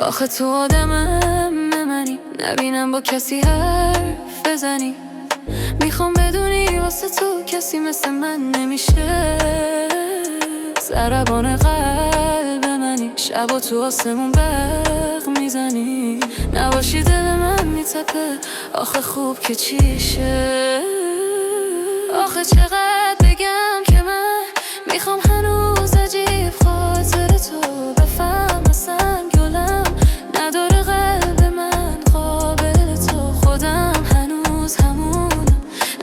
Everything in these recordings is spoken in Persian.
آخه تو آدمم منی، نبینم با کسی حرف بزنی. میخوام بدونی واسه تو کسی مثل من نمیشه. ضربان قلب منی، شب و تو آسمون برق میزنی. نباشی دل من میتپه، آخه خوب که چیشه. آخه چقدر بگم که من میخوام هنوز عجیب خاطر تو بفهم. اصلا گلم نداره قلب من قابل تو. خودم هنوز همون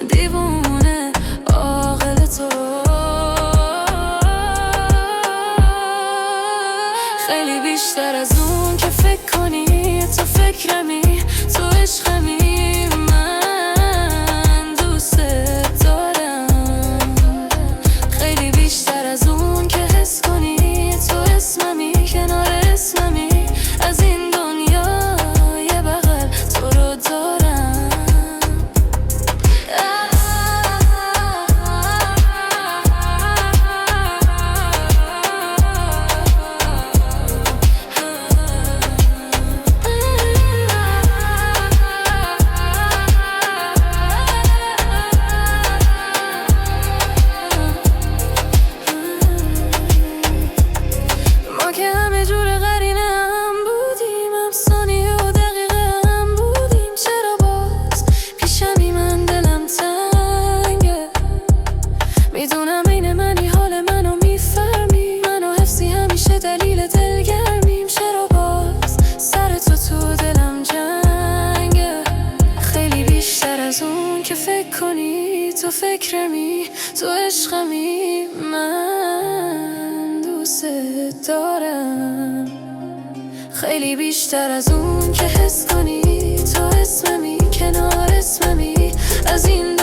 دیوونه عاقل تو. خیلی بیشتر از اون که فکر کنی، تو فکرمی، تو عشقمی. من دوست دارم خیلی بیشتر از اون که حس کنی. تو اسممی، کنار اسممی. از این دنیا یه بغل تو رو دارم. ما که همه جور قرینه هم بودیم، هم ثانیه و دقیقه هم بودیم. چرا باز پیشمی من دلم تنگه؟ میدونم این منی، حال منو میفهمی. منو حفظی همیشه دلیل دلگرمیم. چرا باز سر تو دلم جنگه؟ خیلی بیشتر از اون که فکر کنی، تو فکرمی، تو عشقمی. من دوست دارم خیلی بیشتر از اون که حس کنی. تو اسممی، کنار اسممی. از این